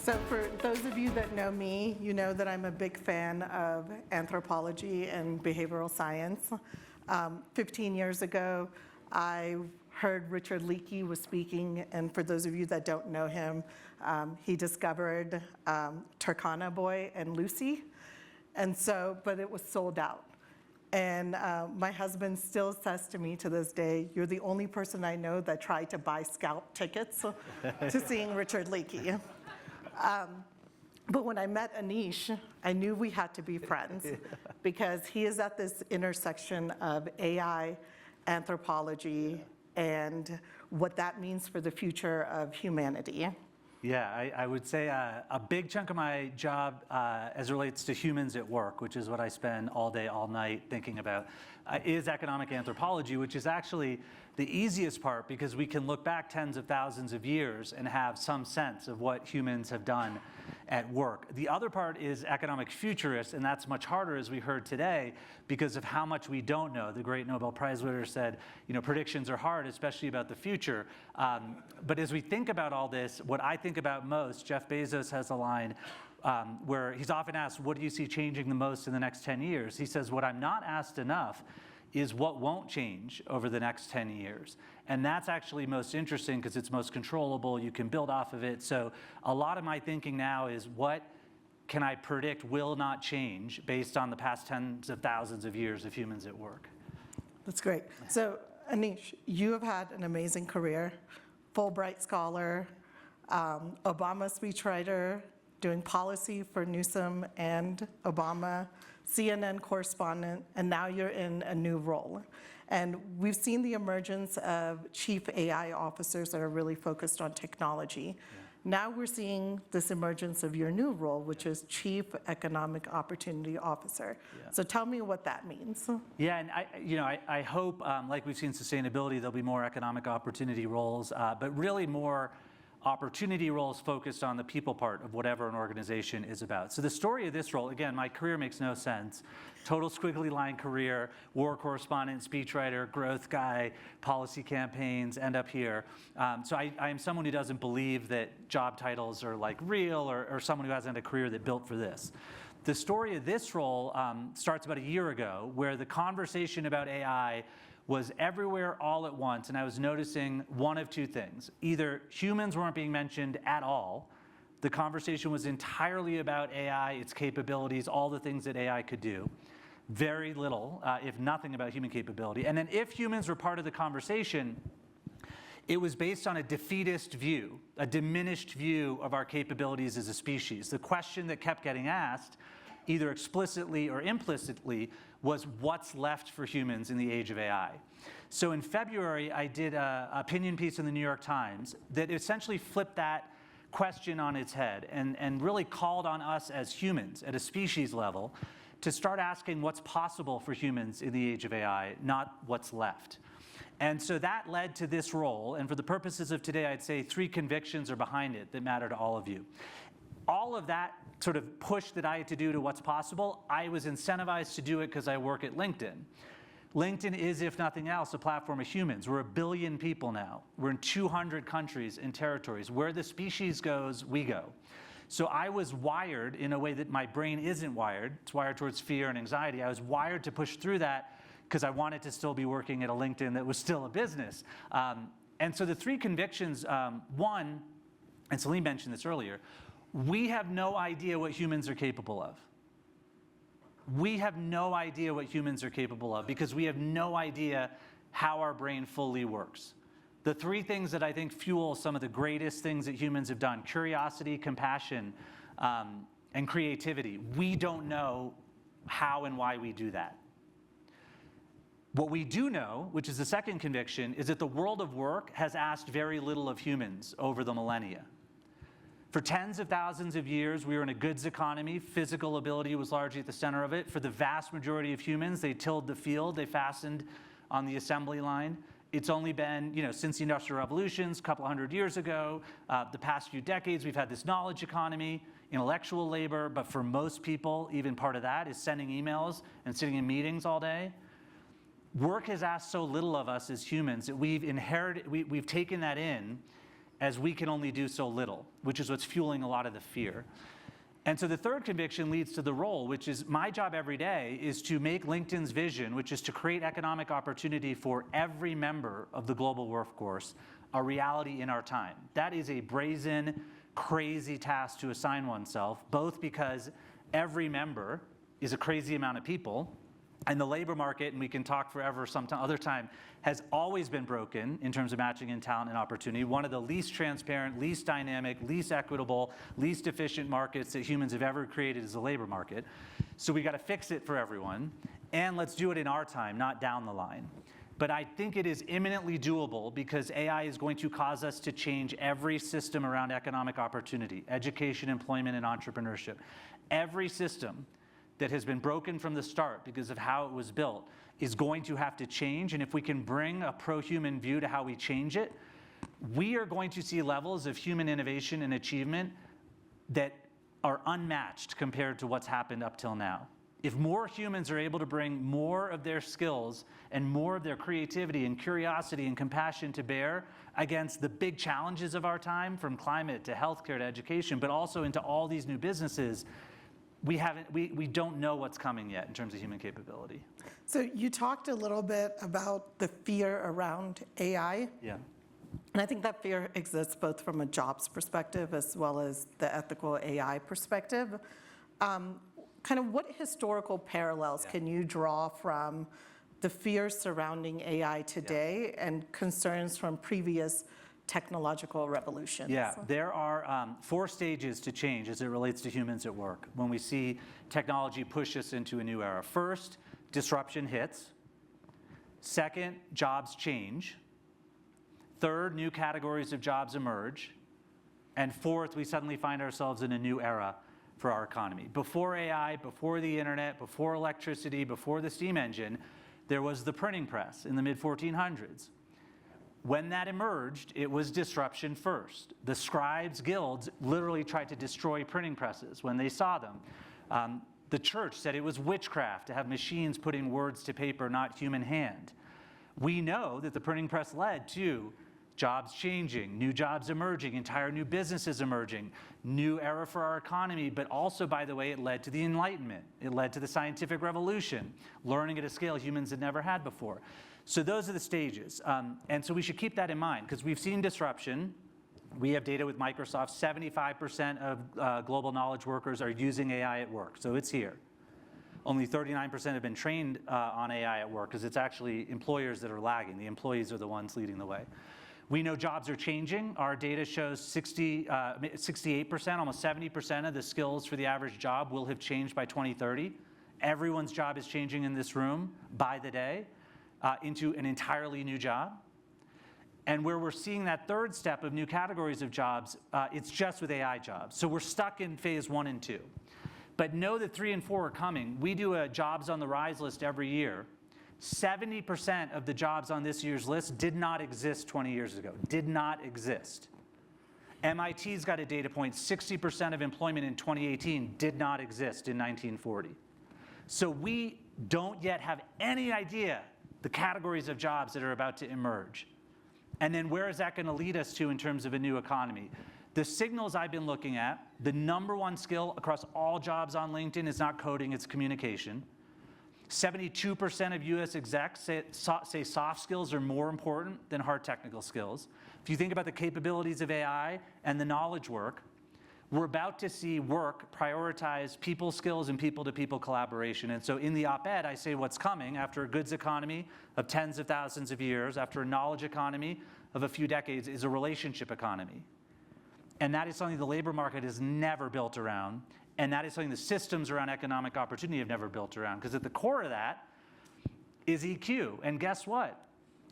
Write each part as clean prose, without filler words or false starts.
So for those of you that know me, you know that I'm a big fan of anthropology and behavioral science. 15 years ago, I heard Richard Leakey was speaking, and for those of you that don't know him, he discovered Turkana Boy and Lucy, but it was sold out. And my husband still says to me to this day, "You're the only person I know that tried to buy scalp tickets to seeing Richard Leakey." But when I met Aneesh, I knew we had to be friends because he is at this intersection of AI, anthropology, and what that means for the future of humanity. Yeah, I would say a big chunk of my job as it relates to humans at work, which is what I spend all day, all night thinking about, is economic anthropology, which is actually the easiest part because we can look back tens of thousands of years and have some sense of what humans have done at work. The other part is economic futurists, and that's much harder, as we heard today, because of how much we don't know. The great Nobel Prize winner said, predictions are hard, especially about the future. But as we think about all this, what I think about most, Jeff Bezos has a line where he's often asked, what do you see changing the most in the next 10 years? He says, what I'm not asked enough is what won't change over the next 10 years. And that's actually most interesting because it's most controllable, you can build off of it. So a lot of my thinking now is what can I predict will not change based on the past tens of thousands of years of humans at work. That's great. So Aneesh, you have had an amazing career, Fulbright scholar, Obama speechwriter, doing policy for Newsom and Obama, CNN correspondent, and now you're in a new role. And we've seen the emergence of chief AI officers that are really focused on technology. Yeah. Now we're seeing this emergence of your new role, which is Chief Economic Opportunity Officer. Yeah. So tell me what that means. Yeah, and I hope, like we've seen sustainability, there'll be more economic opportunity roles, but really more opportunity roles focused on the people part of whatever an organization is about. So the story of this role, again, my career makes no sense. Total squiggly line career, war correspondent, speechwriter, growth guy, policy campaigns, end up here. So I am someone who doesn't believe that job titles are like real or someone who hasn't had a career that built for this. The story of this role starts about a year ago where the conversation about AI was everywhere all at once, and I was noticing one of two things. Either humans weren't being mentioned at all, the conversation was entirely about AI, its capabilities, all the things that AI could do. Very little, if nothing, about human capability. And then if humans were part of the conversation, it was based on a defeatist view, a diminished view of our capabilities as a species. The question that kept getting asked, either explicitly or implicitly, was what's left for humans in the age of AI. So in February, I did an opinion piece in the New York Times that essentially flipped that question on its head and really called on us as humans at a species level to start asking what's possible for humans in the age of AI, not what's left. And so that led to this role, and for the purposes of today, I'd say 3 convictions are behind it that matter to all of you. All of that sort of push that I had to do to what's possible, I was incentivized to do it because I work at LinkedIn. LinkedIn is, if nothing else, a platform of humans. We're 1 billion people now. We're in 200 countries and territories. Where the species goes, we go. So I was wired in a way that my brain isn't wired. It's wired towards fear and anxiety. I was wired to push through that because I wanted to still be working at a LinkedIn that was still a business. And so the 3 convictions, one, and Celine mentioned this earlier, we have no idea what humans are capable of. We have no idea what humans are capable of because we have no idea how our brain fully works. The 3 things that I think fuel some of the greatest things that humans have done, curiosity, compassion, and creativity, we don't know how and why we do that. What we do know, which is the second conviction, is that the world of work has asked very little of humans over the millennia. For tens of thousands of years, we were in a goods economy. Physical ability was largely at the center of it. For the vast majority of humans, they tilled the field, they fastened on the assembly line. It's only been, since the Industrial Revolutions, a couple hundred years ago, the past few decades, we've had this knowledge economy, intellectual labor, but for most people, even part of that is sending emails and sitting in meetings all day. Work has asked so little of us as humans that we've taken that in, as we can only do so little, which is what's fueling a lot of the fear. And so the third conviction leads to the role, which is my job every day is to make LinkedIn's vision, which is to create economic opportunity for every member of the global workforce, a reality in our time. That is a brazen, crazy task to assign oneself, both because every member is a crazy amount of people, and the labor market, and we can talk forever some other time, has always been broken in terms of matching in talent and opportunity. One of the least transparent, least dynamic, least equitable, least efficient markets that humans have ever created is the labor market. So we got to fix it for everyone, and let's do it in our time, not down the line. But I think it is imminently doable because AI is going to cause us to change every system around economic opportunity, education, employment, and entrepreneurship. Every system that has been broken from the start because of how it was built is going to have to change. And if we can bring a pro-human view to how we change it, we are going to see levels of human innovation and achievement that are unmatched compared to what's happened up till now. If more humans are able to bring more of their skills and more of their creativity and curiosity and compassion to bear against the big challenges of our time, from climate to healthcare to education, but also into all these new businesses, we don't know what's coming yet in terms of human capability. So you talked a little bit about the fear around AI. Yeah. And I think that fear exists both from a jobs perspective as well as the ethical AI perspective. Kind of what historical parallels can you draw from the fears surrounding AI today and concerns from previous technological revolutions? Yeah, there are 4 stages to change as it relates to humans at work when we see technology push us into a new era. First, disruption hits. Second, jobs change. Third, new categories of jobs emerge. And fourth, we suddenly find ourselves in a new era for our economy. Before AI, before the internet, before electricity, before the steam engine, there was the printing press in the mid-1400s. When that emerged, it was disruption first. The scribes' guilds literally tried to destroy printing presses when they saw them. The church said it was witchcraft to have machines putting words to paper, not human hand. We know that the printing press led to jobs changing, new jobs emerging, entire new businesses emerging, new era for our economy, but also, by the way, it led to the Enlightenment. It led to the scientific revolution, learning at a scale humans had never had before. So those are the stages. And so we should keep that in mind because we've seen disruption. We have data with Microsoft, 75% of global knowledge workers are using AI at work, so it's here. Only 39% have been trained on AI at work because it's actually employers that are lagging. The employees are the ones leading the way. We know jobs are changing. Our data shows 68%, almost 70% of the skills for the average job will have changed by 2030. Everyone's job is changing in this room by the day into an entirely new job. And where we're seeing that third step of new categories of jobs, it's just with AI jobs. So we're stuck in phase 1 and 2. But know that 3 and 4 are coming. We do a jobs on the rise list every year. 70% of the jobs on this year's list did not exist 20 years ago, did not exist. MIT's got a data point, 60% of employment in 2018 did not exist in 1940. So we don't yet have any idea the categories of jobs that are about to emerge. And then where is that going to lead us to in terms of a new economy? The signals I've been looking at, the #1 skill across all jobs on LinkedIn is not coding, it's communication. 72% of US execs say soft skills are more important than hard technical skills. If you think about the capabilities of AI and the knowledge work, we're about to see work prioritize people skills and people-to-people collaboration. And so in the op-ed, I say what's coming after a goods economy of tens of thousands of years, after a knowledge economy of a few decades, is a relationship economy. And that is something the labor market has never built around. And that is something the systems around economic opportunity have never built around. Because at the core of that is EQ. And guess what?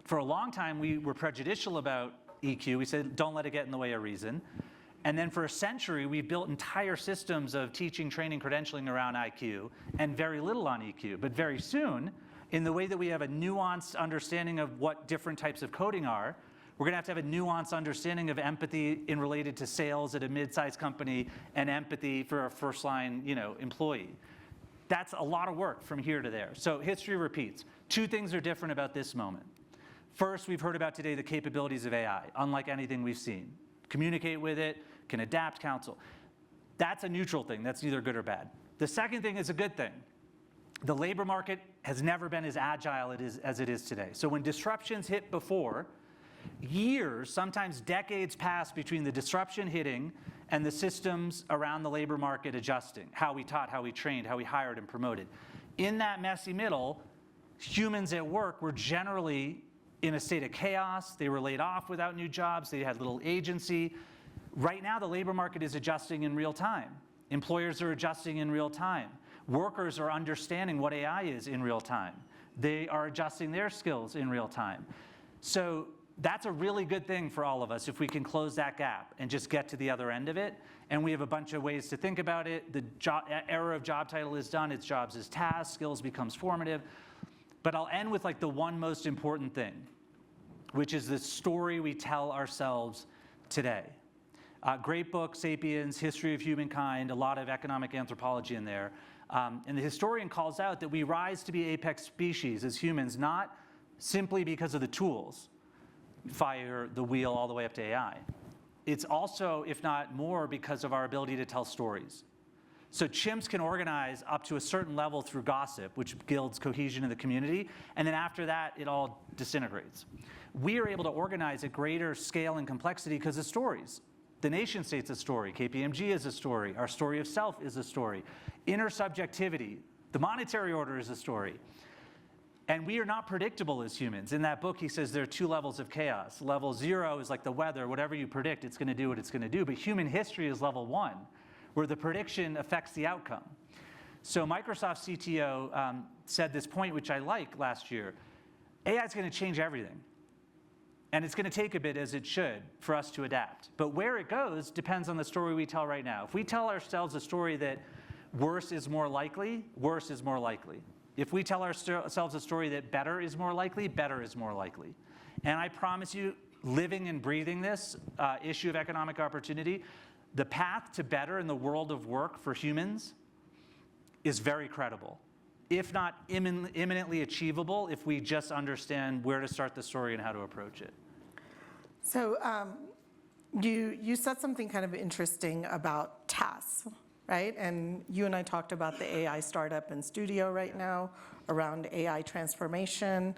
For a long time, we were prejudicial about EQ. We said, don't let it get in the way of reason. And then for a century, we've built entire systems of teaching, training, credentialing around IQ, and very little on EQ. But very soon, in the way that we have a nuanced understanding of what different types of coding are, we're going to have a nuanced understanding of empathy in related to sales at a mid-sized company and empathy for a first-line, employee. That's a lot of work from here to there. So history repeats. 2 things are different about this moment. First, we've heard about today the capabilities of AI, unlike anything we've seen. communicate with it, can adapt, counsel. That's a neutral thing. That's neither good or bad. The second thing is a good thing. The labor market has never been as agile as it is today. So when disruptions hit before, years, sometimes decades pass between the disruption hitting and the systems around the labor market adjusting, how we taught, how we trained, how we hired and promoted. In that messy middle, humans at work were generally in a state of chaos. They were laid off without new jobs. They had little agency. Right now, the labor market is adjusting in real time. Employers are adjusting in real time. Workers are understanding what AI is in real time. They are adjusting their skills in real time. So that's a really good thing for all of us if we can close that gap and just get to the other end of it. And we have a bunch of ways to think about it. The era of job title is done. It's jobs as tasks. Skills becomes formative. But I'll end with like the one most important thing, which is the story we tell ourselves today. Great book, Sapiens, History of Humankind, a lot of economic anthropology in there. And the historian calls out that we rise to be apex species as humans, not simply because of the tools, fire, the wheel, all the way up to AI. It's also, if not more, because of our ability to tell stories. So chimps can organize up to a certain level through gossip, which builds cohesion in the community, and then after that, it all disintegrates. We are able to organize at greater scale and complexity because of stories. The nation state's a story, KPMG is a story, our story of self is a story. Intersubjectivity, the monetary order is a story. And we are not predictable as humans. In that book, he says there are two levels of chaos. Level 0 is like the weather, whatever you predict, it's gonna do what it's gonna do. But human history is level 1, where the prediction affects the outcome. So Microsoft CTO said this point, which I like last year. AI is gonna change everything. And it's going to take a bit, as it should, for us to adapt. But where it goes depends on the story we tell right now. If we tell ourselves a story that worse is more likely, worse is more likely. If we tell ourselves a story that better is more likely, better is more likely. And I promise you, living and breathing this issue of economic opportunity, the path to better in the world of work for humans is very credible, if not imminently achievable, if we just understand where to start the story and how to approach it. So you said something kind of interesting about tasks, right? And you and I talked about the AI startup in studio right now around AI transformation.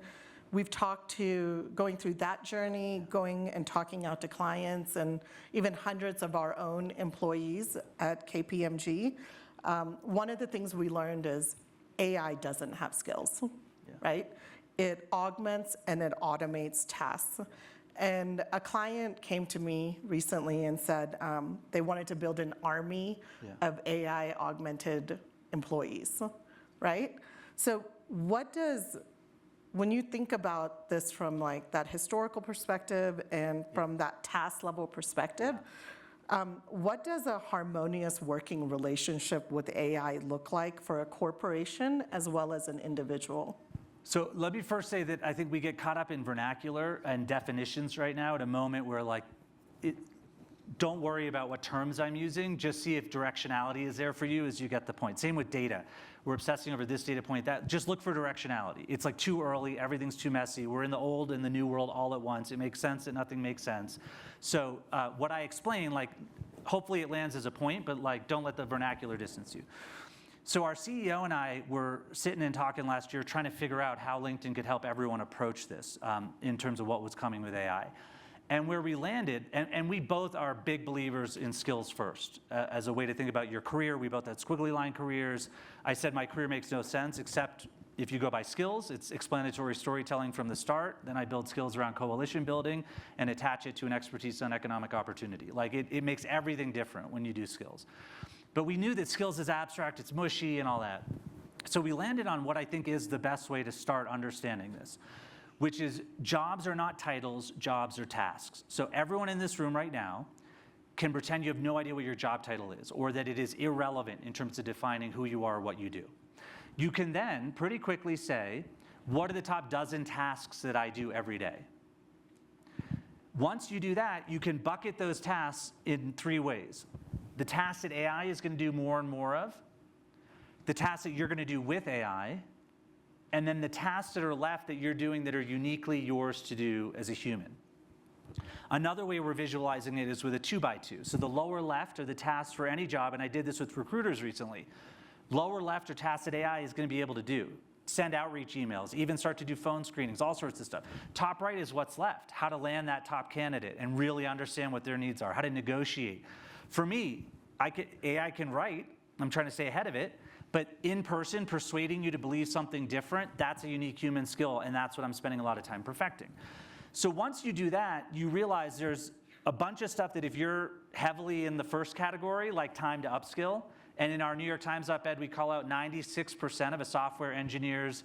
We've talked to going through that journey, going and talking out to clients and even hundreds of our own employees at KPMG. One of the things we learned is AI doesn't have skills, right? It augments and it automates tasks. And a client came to me recently and said they wanted to build an army of AI augmented employees, right? So when you think about this from like that historical perspective and from that task level perspective, what does a harmonious working relationship with AI look like for a corporation as well as an individual? So let me first say that I think we get caught up in vernacular and definitions right now at a moment where like, don't worry about what terms I'm using, just see if directionality is there for you as you get the point. Same with data. We're obsessing over this data point, that, just look for directionality. It's like too early, everything's too messy. We're in the old and the new world all at once. It makes sense that nothing makes sense. So what I explain, like, hopefully it lands as a point, but like, don't let the vernacular distance you. So our CEO and I were sitting and talking last year trying to figure out how LinkedIn could help everyone approach this in terms of what was coming with AI. And where we landed, and we both are big believers in skills first. As a way to think about your career, we both had squiggly line careers. I said my career makes no sense except if you go by skills. It's explanatory storytelling from the start. Then I build skills around coalition building and attach it to an expertise on economic opportunity. Like it makes everything different when you do skills. But we knew that skills is abstract, it's mushy and all that. So we landed on what I think is the best way to start understanding this, which is jobs are not titles, jobs are tasks. So everyone in this room right now can pretend you have no idea what your job title is, or that it is irrelevant in terms of defining who you are or what you do. You can then pretty quickly say, what are the top dozen tasks that I do every day? Once you do that, you can bucket those tasks in 3 ways. The tasks that AI is going to do more and more of, the tasks that you're going to do with AI, and then the tasks that are left that you're doing that are uniquely yours to do as a human. Another way we're visualizing it is with a 2x2. So the lower left are the tasks for any job, and I did this with recruiters recently. Lower left are tasks that AI is going to be able to do. Send outreach emails, even start to do phone screenings, all sorts of stuff. Top right is what's left, how to land that top candidate and really understand what their needs are, how to negotiate. For me, AI can write, I'm trying to stay ahead of it, but in person, persuading you to believe something different, that's a unique human skill, and that's what I'm spending a lot of time perfecting. So once you do that, you realize there's a bunch of stuff that if you're heavily in the first category, like time to upskill, and in our New York Times op-ed, we call out 96% of a software engineer's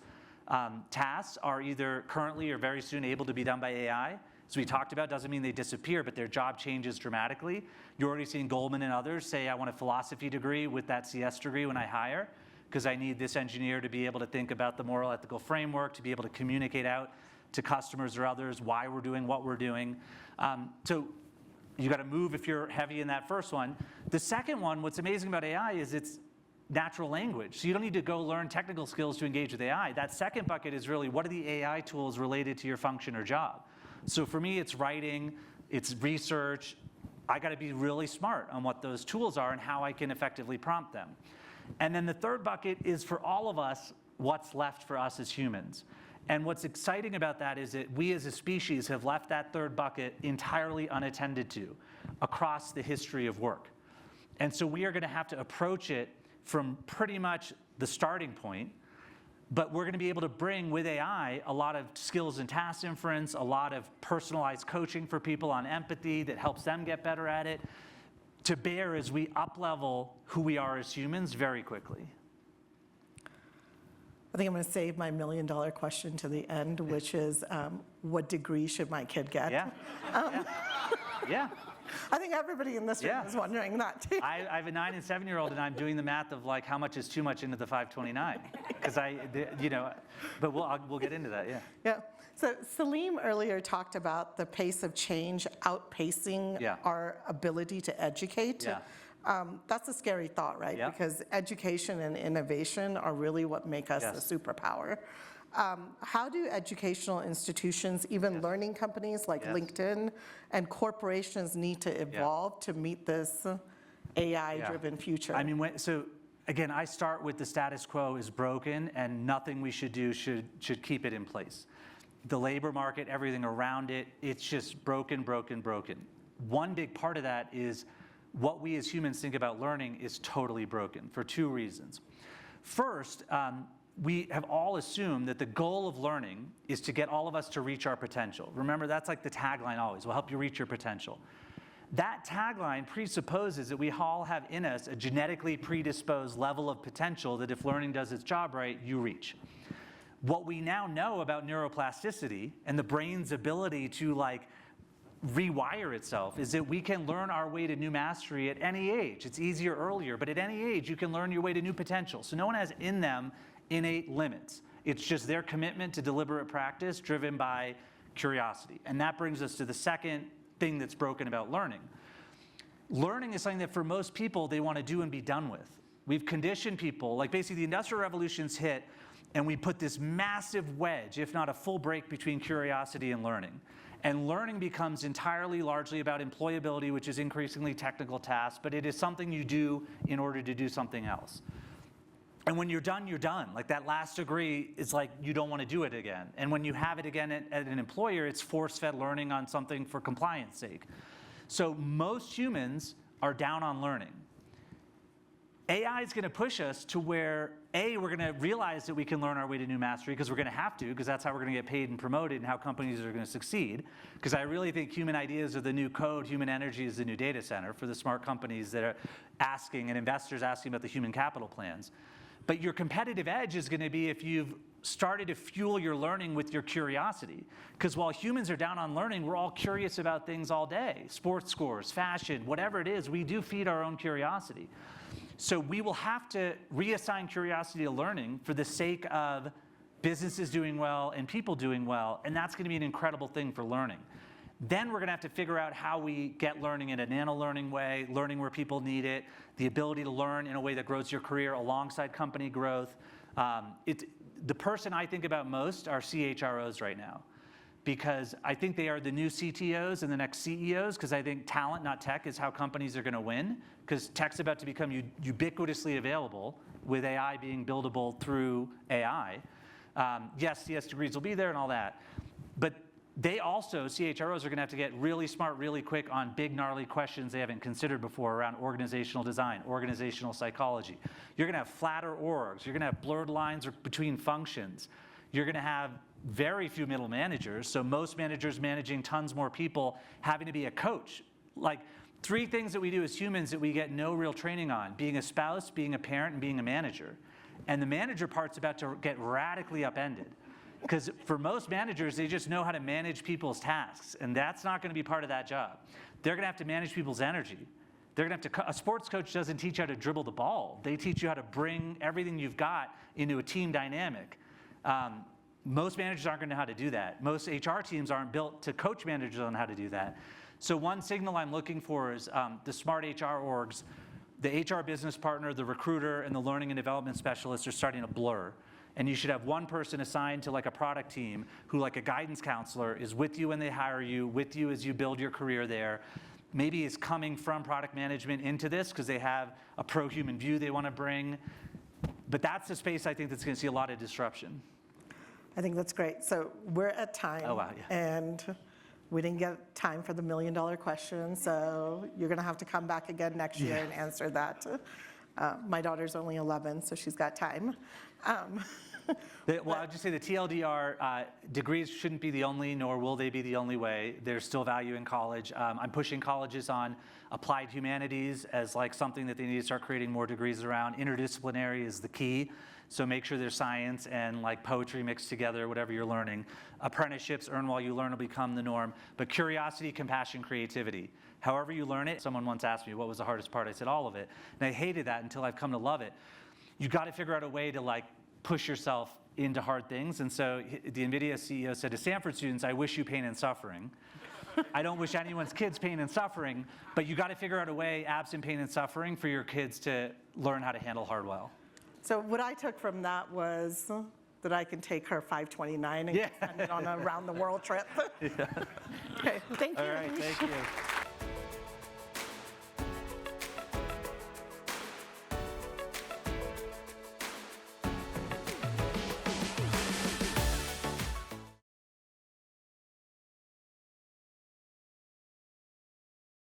tasks are either currently or very soon able to be done by AI. As we talked about, doesn't mean they disappear, but their job changes dramatically. You're already seeing Goldman and others say, I want a philosophy degree with that CS degree when I hire, because I need this engineer to be able to think about the moral ethical framework, to be able to communicate out to customers or others why we're doing what we're doing. So you got to move if you're heavy in that first one. The second one, what's amazing about AI is it's natural language. So you don't need to go learn technical skills to engage with AI. That second bucket is really what are the AI tools related to your function or job? So for me, it's writing, it's research. I got to be really smart on what those tools are and how I can effectively prompt them. And then the third bucket is for all of us, what's left for us as humans. And what's exciting about that is that we as a species have left that third bucket entirely unattended to across the history of work. And so we are going to have to approach it from pretty much the starting point, but we're going to be able to bring with AI a lot of skills and task inference, a lot of personalized coaching for people on empathy that helps them get better at it, to bear as we up-level who we are as humans very quickly. I think I'm going to save my $1 million question to the end, which is what degree should my kid get? Yeah. Yeah. I think everybody in this room is wondering that too. I have a 9 and 7-year-old, and I'm doing the math of like how much is too much into the 529, because but we'll get into that. Yeah. Yeah. So Salim earlier talked about the pace of change outpacing our ability to educate. Yeah. That's a scary thought, right? Yeah. Because education and innovation are really what make us the superpower. How do educational institutions, even learning companies like LinkedIn and corporations need to evolve to meet this AI-driven future? I mean, so again, I start with the status quo is broken and nothing we should do should keep it in place. The labor market, everything around it, it's just broken, broken, broken. One big part of that is what we as humans think about learning is totally broken for two reasons. First, we have all assumed that the goal of learning is to get all of us to reach our potential. Remember, that's like the tagline always, we'll help you reach your potential. That tagline presupposes that we all have in us a genetically predisposed level of potential that if learning does its job right, you reach. What we now know about neuroplasticity and the brain's ability to rewire itself is that we can learn our way to new mastery at any age. It's easier earlier, but at any age you can learn your way to new potential. So no one has in them innate limits. It's just their commitment to deliberate practice driven by curiosity. And that brings us to the second thing that's broken about learning. Learning is something that for most people they want to do and be done with. We've conditioned people, like basically the Industrial Revolution's hit and we put this massive wedge, if not a full break between curiosity and learning. And learning becomes entirely largely about employability, which is increasingly technical tasks, but it is something you do in order to do something else. And when you're done, you're done. Like that last degree is like you don't want to do it again. And when you have it again at an employer, it's force-fed learning on something for compliance sake. So most humans are down on learning. AI is going to push us to where, A, we're going to realize that we can learn our way to new mastery because we're going to have to, because that's how we're going to get paid and promoted and how companies are going to succeed. Because I really think human ideas are the new code, human energy is the new data center for the smart companies that are asking and investors asking about the human capital plans. But your competitive edge is going to be if you've started to fuel your learning with your curiosity. Because while humans are down on learning, we're all curious about things all day. Sports scores, fashion, whatever it is, we do feed our own curiosity. So we will have to reassign curiosity to learning for the sake of businesses doing well and people doing well, and that's going to be an incredible thing for learning. Then we're going to have to figure out how we get learning in a nano-learning way, learning where people need it, the ability to learn in a way that grows your career alongside company growth. The person I think about most are CHROs right now. because I think they are the new CTOs and the next CEOs, because I think talent, not tech, is how companies are going to win, because tech's about to become ubiquitously available with AI being buildable through AI. Yes, CS degrees will be there and all that, but they also, CHROs, are going to have to get really smart really quick on big, gnarly questions they haven't considered before around organizational design, organizational psychology. You're going to have flatter orgs. You're going to have blurred lines between functions. You're going to have very few middle managers, so most managers managing tons more people, having to be a coach. Like 3 things that we do as humans that we get no real training on: being a spouse, being a parent, and being a manager. And the manager part's about to get radically upended. Because for most managers, they just know how to manage people's tasks, and that's not going to be part of that job. They're going to have to manage people's energy. They're going to have to, a sports coach doesn't teach you how to dribble the ball. They teach you how to bring everything you've got into a team dynamic. Most managers aren't going to know how to do that. Most HR teams aren't built to coach managers on how to do that. So one signal I'm looking for is the smart HR orgs, the HR business partner, the recruiter, and the learning and development specialists are starting to blur. And you should have one person assigned to like a product team who, like a guidance counselor, is with you when they hire you, with you as you build your career there. Maybe is coming from product management into this because they have a pro-human view they want to bring. But that's the space I think that's going to see a lot of disruption. I think that's great. So we're at time. Oh, wow, yeah. And we didn't get time for the $1 million question, so you're going to have to come back again next year and answer that. My daughter's only 11, so she's got time. Well, I'll just say the TLDR, degrees shouldn't be the only, nor will they be the only way. There's still value in college. I'm pushing colleges on applied humanities as like something that they need to start creating more degrees around. Interdisciplinary is the key. So make sure there's science and like poetry mixed together, whatever you're learning. Apprenticeships, earn while you learn, will become the norm. But curiosity, compassion, creativity. However you learn it. Someone once asked me, what was the hardest part? I said, all of it. And I hated that until I've come to love it. You got to figure out a way to like push yourself into hard things. And so the NVIDIA CEO said to Stanford students, I wish you pain and suffering. I don't wish anyone's kids pain and suffering, but you got to figure out a way, absent pain and suffering, for your kids to learn how to handle hard well. So what I took from that was that I can take her 529 and send it on a round-the-world trip. Okay, thank you. All right, thank you.